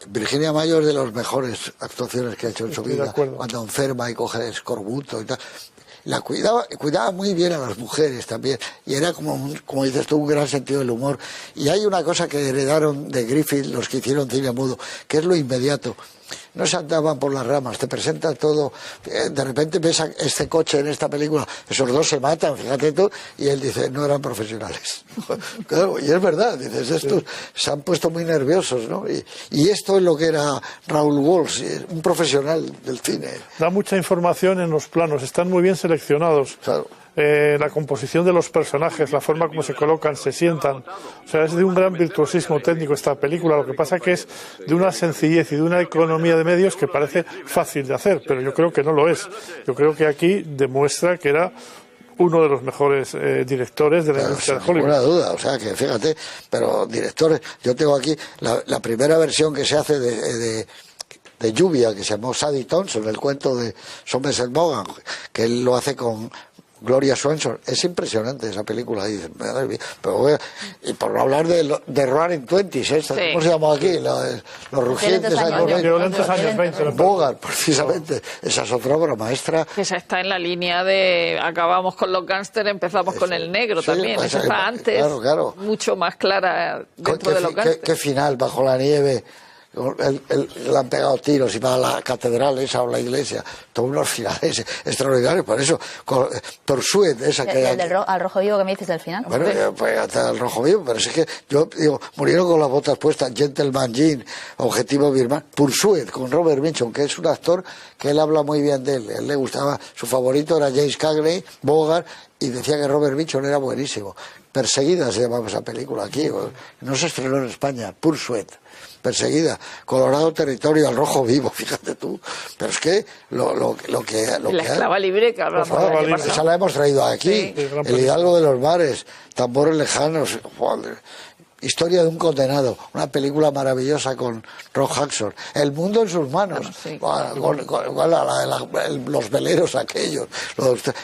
Virginia Mayo es de las mejores actuaciones que ha hecho en su vida, acuerdo. cuando enferma y coge escorbuto y tal. La cuidaba muy bien a las mujeres también, y era como dices tú, un gran sentido del humor. Y hay una cosa que heredaron de Griffith los que hicieron cine mudo, que es lo inmediato. No se andaban por las ramas, te presenta todo, de repente ves a este coche en esta película, esos dos se matan, fíjate tú, y él dice, no eran profesionales. Claro, y es verdad, dices, estos se han puesto muy nerviosos, ¿no? Y esto es lo que era Raúl Walsh, un profesional del cine. Da mucha información en los planos, están muy bien seleccionados. Claro. La composición de los personajes, la forma como se colocan, se sientan. O sea, es de un gran virtuosismo técnico esta película. Lo que pasa que es de una sencillez y de una economía de medios que parece fácil de hacer, pero yo creo que no lo es. Yo creo que aquí demuestra que era uno de los mejores directores de la industria de Hollywood. Ninguna duda, o sea que fíjate, pero directores, yo tengo aquí la primera versión que se hace de Lluvia, que se llamó Sadie Thompson, el cuento de Somerset Maugham, que él lo hace con Gloria Swanson. Es impresionante esa película. Pero, y por no hablar de Roaring Twenties, ¿cómo se llama aquí? Los rugientes años 20. Bogart, precisamente. Esa es otra obra maestra. Que esa está en la línea de acabamos con los gángsters, empezamos con el negro también. Esa está antes, claro. Mucho más clara dentro de los gángsters. ¿Qué final? Bajo la nieve. Le han pegado tiros y para la catedral esa o la iglesia, todos unos finales extraordinarios. Por eso, Pursuit, esa que al rojo vivo que me dices del final. Bueno, pues hasta el rojo vivo, pero es que yo digo, Murieron con las botas puestas, Gentleman Jean, Objetivo Birmania, Pursuit con Robert Mitchum, que es un actor que él habla muy bien de él. Él le gustaba, su favorito era James Cagney, Bogart, y decía que Robert Mitchum era buenísimo. Perseguida se llamaba esa película aquí, no se estrenó en España, Pursuit. Perseguida, Colorado Territorio, al rojo vivo, fíjate tú. Pero es que lo que la esclava libre que hablamos esa la hemos traído aquí, sí. El Hidalgo de los Mares, Tambores Lejanos, joder. Historia de un condenado, una película maravillosa con Ron Hudson. El mundo en sus manos, sí. Los veleros aquellos,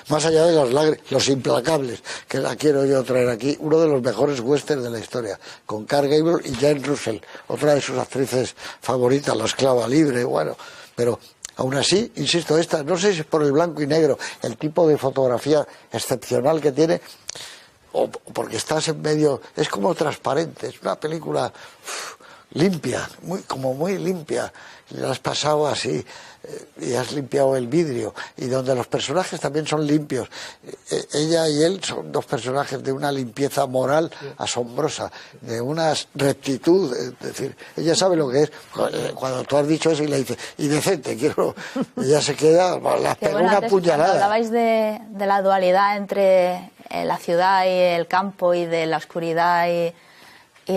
más allá de los lágrimas, Los Implacables, que la quiero yo traer aquí, uno de los mejores westerns de la historia, con Clark Gable y Jane Russell, otra de sus actrices favoritas, la esclava libre, bueno, pero aún así, insisto, esta, no sé si es por el blanco y negro, el tipo de fotografía excepcional que tiene, o porque estás en medio, es como transparente, es una película limpia, muy limpia, le has pasado así y has limpiado el vidrio, y donde los personajes también son limpios. Ella y él son dos personajes de una limpieza moral asombrosa, de una rectitud, es decir, ella sabe lo que es. Cuando tú has dicho eso y le dices, y decente, ella se queda, la pega una puñalada. Hablabais de la dualidad entre la ciudad y el campo, y de la oscuridad y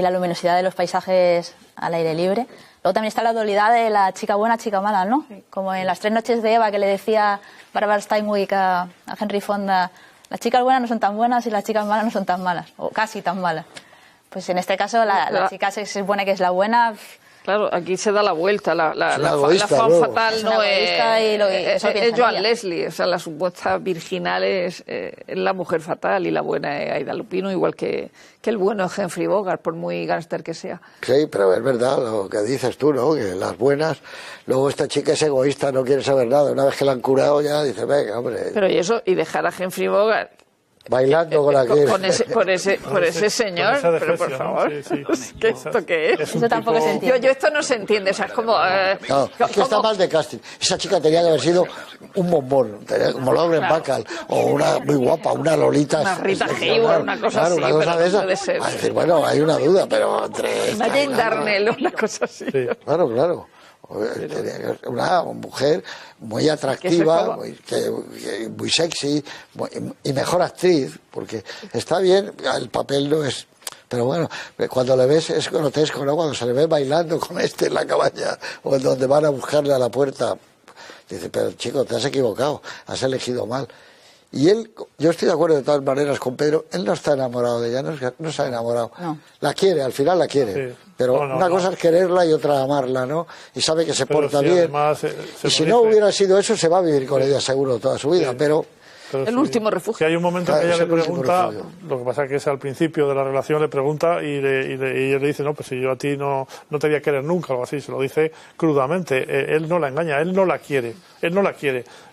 la luminosidad de los paisajes al aire libre. Luego también está la dualidad de la chica buena, chica mala, ¿no? Como en Las tres noches de Eva, que le decía Barbara Stanwyck a Henry Fonda, las chicas buenas no son tan buenas y las chicas malas no son tan malas, o casi tan malas. Pues en este caso la chica se supone que es la buena, Claro, aquí se da la vuelta. La egoísta, femme luego. fatal Es no una egoísta y lo- es, eso es piensa Joan ella. Leslie, o sea, la supuesta virginal es la mujer fatal y la buena es Aida Lupino, igual que el bueno es Humphrey Bogart, por muy gángster que sea. Sí, pero es verdad lo que dices tú, ¿no? Que las buenas, luego esta chica es egoísta, no quiere saber nada. Una vez que la han curado ya dice, venga, hombre, Pero y eso, y dejar a Humphrey Bogart bailando con la que por ese señor, esa pero por defecio, ¿no? favor, Sí, sí. es que ¿esto qué es? un Eso tampoco tipo- se entiende. Yo esto no se entiende, o sea, es como... No, es que está ¿cómo? mal de casting. Esa chica tenía que haber sido un bombón, como Lauren Bacall, o una muy guapa, una Lolita. Una Rita excepcional. Hayworth, una cosa Claro, así, una cosa pero de no esas. puede ser. A decir, bueno, hay una duda, pero entre... esta Una y Jane la otra- Darnell, una cosa así. Sí. Claro, claro. Tenía que ser una mujer muy atractiva, muy sexy y mejor actriz, porque está bien, el papel no es... Pero bueno, cuando le ves es grotesco, ¿no? Cuando se le ve bailando con este en la cabaña o en donde van a buscarle a la puerta. Dice, pero chico, te has equivocado, has elegido mal. Y él, yo estoy de acuerdo de todas maneras con Pedro, él no está enamorado de ella, no se ha enamorado. No. La quiere, al final la quiere. Sí. Pero No, una cosa es quererla y otra amarla, ¿no? Y sabe que se Pero porta si bien. además, se Y lo si no dice. hubiera sido eso, se va a vivir con ella seguro toda su vida. Sí. Pero Pero El último refugio. Si hay un momento en que Claro, ella es le el último pregunta, refugio. lo que pasa es que es al principio de la relación, le pregunta y ella le dice, no, pues si yo a ti no te voy a querer nunca, o algo así, se lo dice crudamente. Él no la engaña, él no la quiere.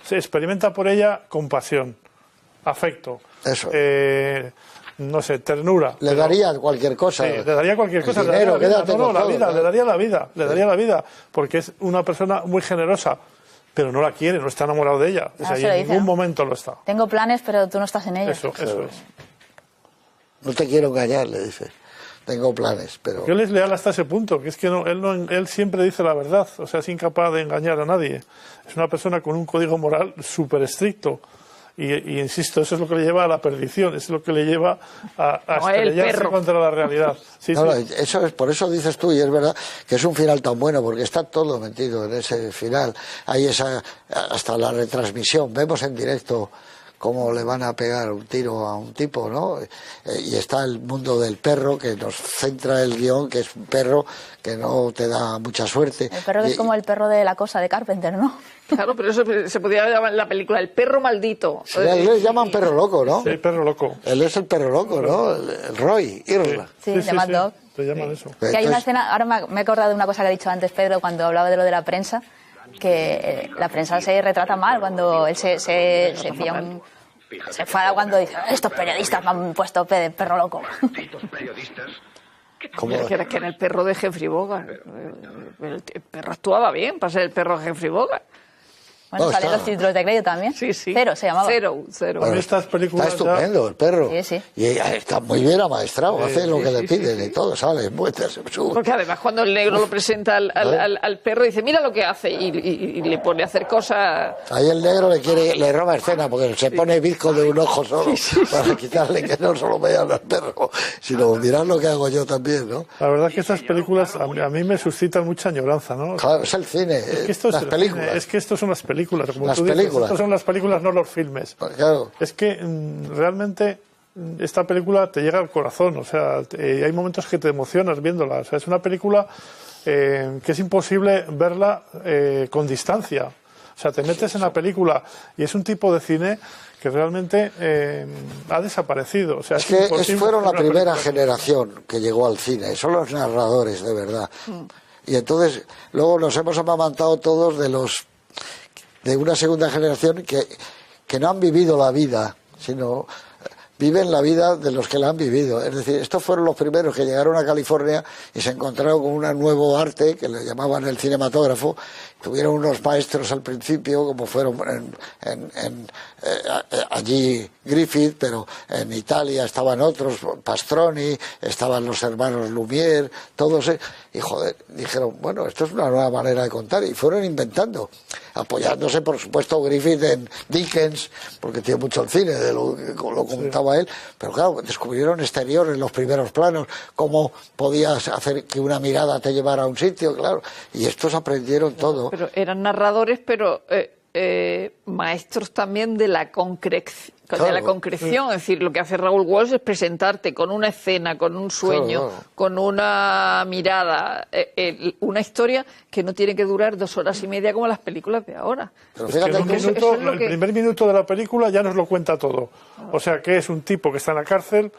Se experimenta por ella compasión, afecto, Eso. no sé, ternura. le pero- daría cualquier cosa. Sí, le daría cualquier El cosa. dinero, le daría la vida. quédate No, con la todo, vida, ¿no? le daría la vida, porque es una persona muy generosa, pero no la quiere, no está enamorado de ella. O sea, se y lo en dice, ningún ¿no? momento lo está. Tengo planes, pero tú no estás en ellos. Eso es. No te quiero engañar, le dice. Tengo planes, pero... Él es leal hasta ese punto, que es que él siempre dice la verdad, o sea, es incapaz de engañar a nadie. Es una persona con un código moral súper estricto. Y insisto, eso es lo que le lleva a la perdición, es lo que le lleva a No, el estrellarse perro. contra la realidad. Sí, No, sí. eso es, por eso dices tú, y es verdad, que es un final tan bueno, porque está todo metido en ese final. Hay hasta la retransmisión, vemos en directo cómo le van a pegar un tiro a un tipo, ¿no? Y está el mundo del perro, que nos centra el guión, que es un perro que no te da mucha suerte. El perro que es como el perro de La Cosa de Carpenter, ¿no? Claro, pero eso se podría llamar en la película El perro maldito. Sí, a él le llaman perro loco, ¿no? Sí, perro loco. Él es el perro loco, ¿no? El Roy, Irla. Sí, de Mad Dog. Te llaman eso. Que hay una Entonces- escena, ahora me he acordado de una cosa que ha dicho antes Pedro cuando hablaba de lo de la prensa, que la prensa se retrata mal cuando él se pilla se enfada cuando dice, estos periodistas me han puesto de perro loco. ¿Cómo? Que era que era el perro de Humphrey Bogart. El perro actuaba bien para ser el perro de Humphrey Bogart. Bueno, No, salen está. los títulos de crédito también. Sí, sí. Cero se llamaba. Cero. Bueno, estas películas Está estupendo el perro. Sí, sí. Y está muy bien amaestrado, hace lo que le sí, piden sí. y todo, sale, muestra, se sube. Porque además cuando el negro lo presenta al perro dice, mira lo que hace y le pone a hacer cosas... Ahí el negro le roba escena porque se pone bizco de un ojo solo para quitarle que no solo vean al perro, sino mirar lo que hago yo también, ¿no? La verdad es que estas películas a mí me suscitan mucha añoranza, ¿no? Claro, es el cine, Es que esto es las el películas. cine, es que esto son las películas, como Las tú dices, películas. estas son las películas, no los filmes. Claro. Es que realmente esta película te llega al corazón, o sea, hay momentos que te emocionas viéndola, o sea, es una película que es imposible verla con distancia. O sea, te metes en la película y es un tipo de cine que realmente ha desaparecido. O sea, Es que imposible fueron la hacer una primera película. generación que llegó al cine, son los narradores, de verdad. Y entonces, luego nos hemos amamantado todos de una segunda generación que no han vivido la vida, sino viven la vida de los que la han vivido. Es decir, estos fueron los primeros que llegaron a California y se encontraron con un nuevo arte que le llamaban el cinematógrafo. Tuvieron unos maestros al principio, como fueron allí Griffith, pero en Italia estaban otros, Pastroni, estaban los hermanos Lumière, todos, y joder, dijeron, bueno, esto es una nueva manera de contar, y fueron inventando, apoyándose, por supuesto, Griffith en Dickens, porque tiene mucho el cine, lo contaba él, pero claro, descubrieron exteriores, los primeros planos, cómo podías hacer que una mirada te llevara a un sitio, claro, y estos aprendieron todo. Pero eran narradores, pero maestros también de la de la concreción. Es decir, lo que hace Raúl Walsh es presentarte con una escena, con un sueño, con una mirada, una historia que no tiene que durar 2 horas y media como las películas de ahora. Pero fíjate, el primer minuto de la película ya nos lo cuenta todo. O sea, que es un tipo que está en la cárcel,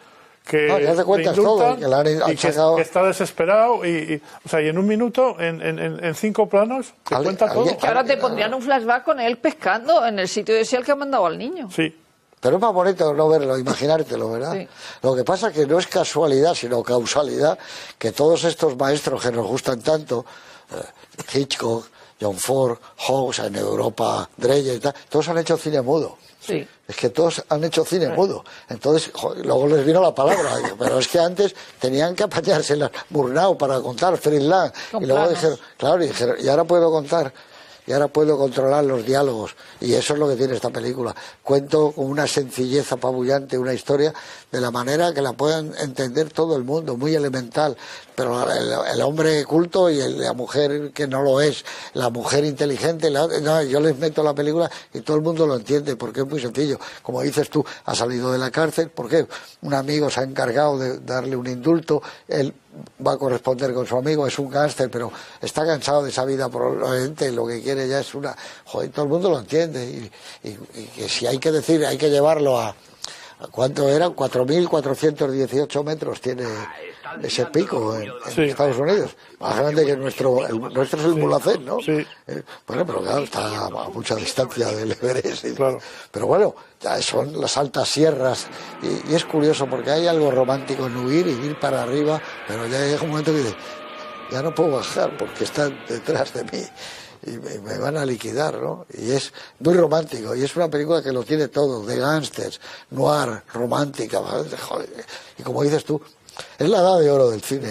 que ya te cuentas todo, que está desesperado y en un minuto, en 5 planos, te cuenta todo. Que ahora te pondrían un flashback con él pescando en el sitio ese al que ha mandado al niño. Sí. Pero es más bonito no verlo, imaginártelo, ¿verdad? Sí. Lo que pasa es que no es casualidad, sino causalidad, que todos estos maestros que nos gustan tanto, Hitchcock, John Ford, Hawks, en Europa, Dreyer y tal, todos han hecho cine mudo. Sí. Es que todos han hecho cine mudo. Entonces, luego les vino la palabra. Pero es que antes tenían que apañarse en Murnau para contar, Friedland. Y luego dijeron, y ahora puedo contar. Y ahora puedo controlar los diálogos. Y eso es lo que tiene esta película. Cuento con una sencillez apabullante una historia de la manera que la puedan entender todo el mundo, muy elemental. Pero el hombre culto y la mujer que no lo es, la mujer inteligente, yo les meto la película y todo el mundo lo entiende, porque es muy sencillo. Como dices tú, ha salido de la cárcel, porque un amigo se ha encargado de darle un indulto, él va a corresponder con su amigo, es un gángster, pero está cansado de esa vida, probablemente lo que quiere ya es una... Joder, todo el mundo lo entiende, y que si hay que decir, hay que llevarlo a... ¿Cuánto eran? 4.418 metros tiene ese pico en Estados Unidos. Más grande que nuestro es el Mulhacén, ¿no? Sí. Bueno, pero claro, está a mucha distancia del Everest. Claro. Pero bueno, ya son las altas sierras. Y es curioso porque hay algo romántico en huir y ir para arriba, pero ya llega un momento que dices, ya no puedo bajar porque están detrás de mí y me van a liquidar, ¿no? Y es muy romántico, y es una película que lo tiene todo, de gángsters, noir, romántica, joder. Y como dices tú, es la edad de oro del cine,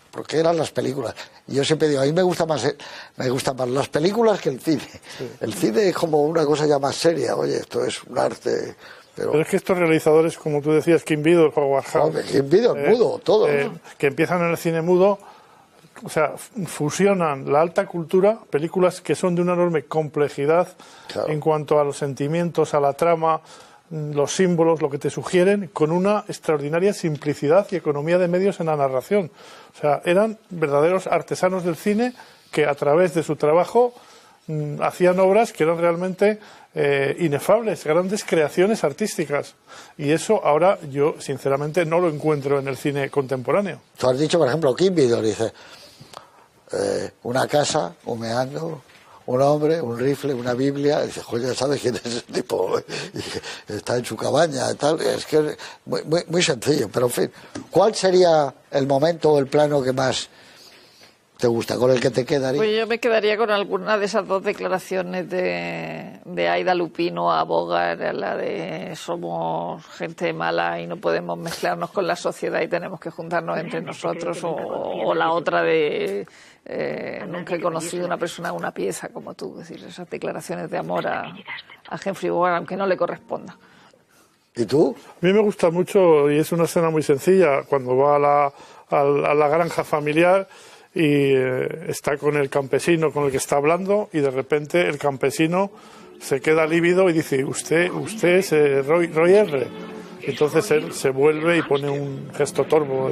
porque eran las películas. Y yo siempre digo, a mí me gustan más las películas que el cine. Sí. El cine es como una cosa ya más seria, oye, esto es un arte... Pero es que estos realizadores, como tú decías, Kim Vidor, Howard Hawks... Kim Vidor, mudo, todo. Que empiezan en el cine mudo... O sea, fusionan la alta cultura, películas que son de una enorme complejidad en cuanto a los sentimientos, a la trama, los símbolos, lo que te sugieren, con una extraordinaria simplicidad y economía de medios en la narración. O sea, eran verdaderos artesanos del cine que a través de su trabajo hacían obras que eran realmente inefables, grandes creaciones artísticas. Y eso ahora yo, sinceramente, no lo encuentro en el cine contemporáneo. Tú has dicho, por ejemplo, Kim Vidor, dice... una casa humeando, un hombre, un rifle, una Biblia, y dice, joder, ya sabes quién es ese tipo, y está en su cabaña y tal. Es que es muy sencillo, pero en fin, ¿cuál sería el momento o el plano que más te gusta, con el que te quedaría? Pues yo me quedaría con alguna de esas 2 declaraciones de Aida Lupino a Bogart, la de somos gente mala y no podemos mezclarnos con la sociedad y tenemos que juntarnos entre nosotros, o la otra de nunca he conocido una persona, una pieza como tú. Es decir, esas declaraciones de amor a Humphrey Bogart, aunque no le corresponda. ¿Y tú? A mí me gusta mucho, y es una escena muy sencilla, cuando va a la granja familiar y está con el campesino con el que está hablando, y de repente el campesino se queda lívido y dice, usted es Roy R. Entonces él se vuelve y pone un gesto torvo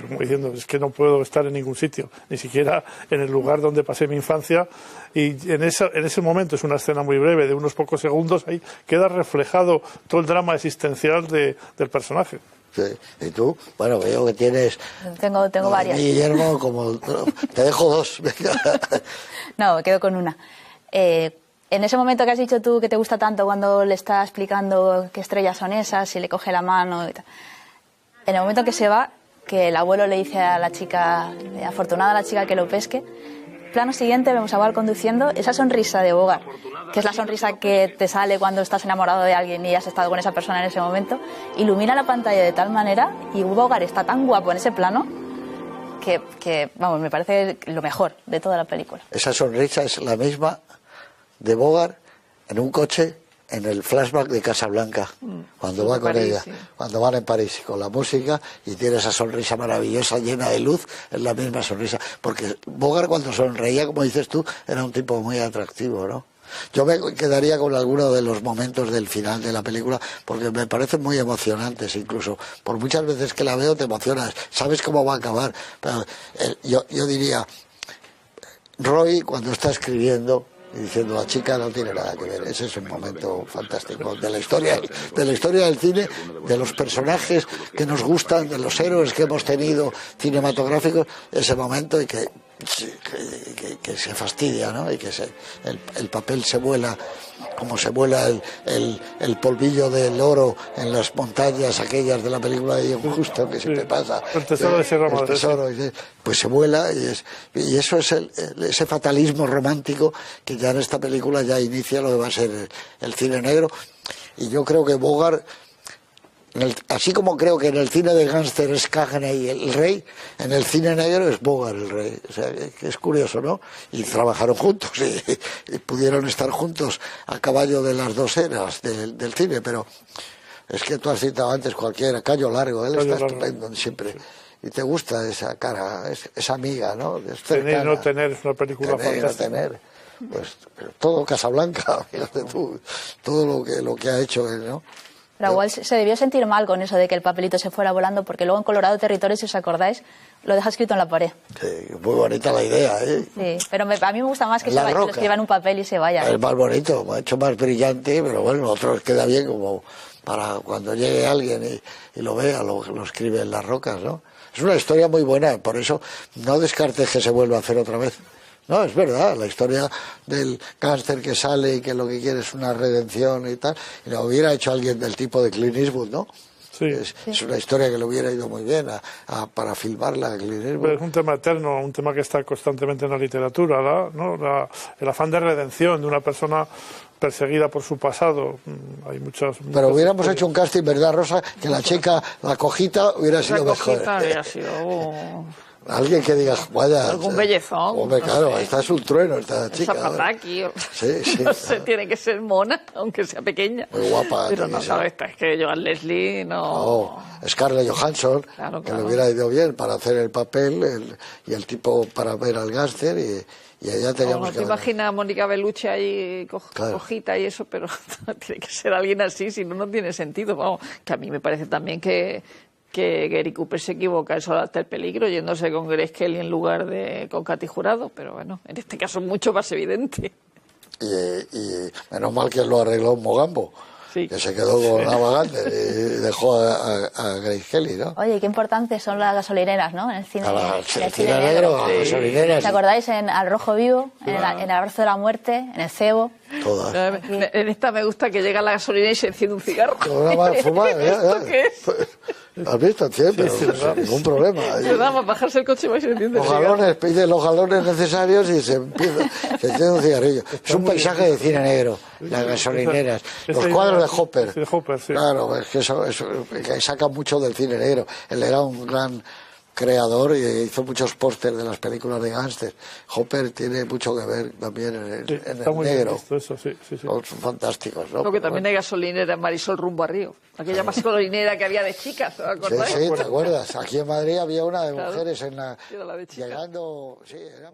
como diciendo, es que no puedo estar en ningún sitio, ni siquiera en el lugar donde pasé mi infancia. Y en ese momento, es una escena muy breve, de unos pocos segundos, ahí queda reflejado todo el drama existencial del personaje. Sí. ¿Y tú? Bueno, veo que tienes... Tengo varias. Guillermo, como... Te dejo 2. No, me quedo con una. En ese momento que has dicho tú que te gusta tanto, cuando le está explicando qué estrellas son esas y le coge la mano y tal. En el momento que se va, que el abuelo le dice a la chica, afortunada la chica que lo pesque, plano siguiente vemos a Bogart conduciendo, esa sonrisa de Bogart, que es la sonrisa que te sale cuando estás enamorado de alguien y has estado con esa persona en ese momento, ilumina la pantalla de tal manera, y Bogart está tan guapo en ese plano que vamos, me parece lo mejor de toda la película. Esa sonrisa es la misma de Bogart en un coche en el flashback de Casablanca, cuando va con ella, cuando van en París con la música, y tiene esa sonrisa maravillosa llena de luz, es la misma sonrisa, porque Bogart cuando sonreía, como dices tú, era un tipo muy atractivo, ¿no? Yo me quedaría con alguno de los momentos del final de la película, porque me parecen muy emocionantes, incluso. Por muchas veces que la veo te emocionas, sabes cómo va a acabar. Pero, yo diría, Roy, cuando está escribiendo y diciendo la chica no tiene nada que ver, ese es un momento fantástico de la historia del cine, de los personajes que nos gustan, de los héroes que hemos tenido cinematográficos, ese momento y que se fastidia, ¿no? Y que el papel se vuela como se vuela el polvillo del oro en las montañas aquellas de la película de John Huston, que siempre pasa. El tesoro de Sierra Madre. El tesoro, pues se vuela y eso es ese fatalismo romántico que ya en esta película ya inicia lo que va a ser el cine negro. Y yo creo que Bogart, así como creo que en el cine de gángster es Cagney el rey, en el cine negro es Bogart el rey. O sea, que es curioso, ¿no? Y trabajaron juntos y pudieron estar juntos a caballo de las dos eras del cine, pero es que tú has citado antes cualquiera, Cayo Largo, él está estupendo siempre. Y te gusta esa cara, esa amiga, ¿no? Tener y no tener es una película fantástica. Tener. Pues todo Casablanca, fíjate tú, todo lo que ha hecho él, ¿no? Pero igual se debió sentir mal con eso de que el papelito se fuera volando, porque luego en Colorado Territorio, si os acordáis, lo deja escrito en la pared. Sí, muy bonita la idea, ¿eh? Sí, pero a mí me gusta más que lo escriba en un papel y se vaya. Es más bonito, me ha hecho más brillante, pero bueno, otros queda bien como para cuando llegue alguien y lo vea, lo escribe en las rocas, ¿no? Es una historia muy buena, por eso no descartes que se vuelva a hacer otra vez. No, es verdad, la historia del gángster que sale y que lo que quiere es una redención y tal, y lo hubiera hecho alguien del tipo de Clint Eastwood, ¿no? Sí. Es una historia que le hubiera ido muy bien para filmarla, Clint Eastwood. Pero es un tema eterno, un tema que está constantemente en la literatura, ¿no? El afán de redención de una persona perseguida por su pasado. Hay muchas pero hubiéramos hecho un casting, ¿verdad, Rosa? Que la chica, la cojita, hubiera sido mejor. La cojita hubiera sido... Alguien que diga, vaya... Algún bellezón. Hombre, claro, esta es un trueno, esta chica. Zapataki. Sí, no sé, tiene que ser mona, aunque sea pequeña. Muy guapa. Pero no, claro, esta es que Joan Leslie no... Scarlett Johansson, claro. Que le hubiera ido bien para hacer el papel, y el tipo para ver al gángster, y allá teníamos no te imaginas a Mónica Bellucci ahí cojita y eso, pero tiene que ser alguien así, si no, no tiene sentido. Vamos, que a mí me parece también que Gary Cooper se equivoca en Solo hasta el peligro, yéndose con Grace Kelly en lugar de con Katy Jurado, pero bueno, en este caso es mucho más evidente. Y menos mal que lo arregló Mogambo, sí. Que se quedó con Navagante y dejó a Grace Kelly, ¿no? Oye, qué importantes son las gasolineras, ¿no? En el cine, el cine negro, las gasolineras. ¿Te acordáis en Al Rojo Vivo, en el Abrazo de la Muerte, en El Cebo? Todas. En esta me gusta que llega a la gasolina y se enciende un cigarro. ¿Esto qué es? ¿Has visto? Siempre, sin ningún problema. Nada más bajarse el coche y se enciende el cigarro. Pide los galones necesarios y se enciende un cigarrillo. Es un paisaje de cine negro, las gasolineras, los cuadros de Hopper. Sí. Claro, es que eso que saca mucho del cine negro. Él era un gran creador y hizo muchos pósters de las películas de gángster. Hopper tiene mucho que ver también en el negro. Eso, sí. Son fantásticos, ¿no? Lo que también hay gasolinera en Marisol rumbo a Río. Aquella gasolinera que había de chicas, ¿te acuerdas? Sí, ¿te acuerdas? Aquí en Madrid había una de mujeres Era la de chicas. llegando... Sí, eran...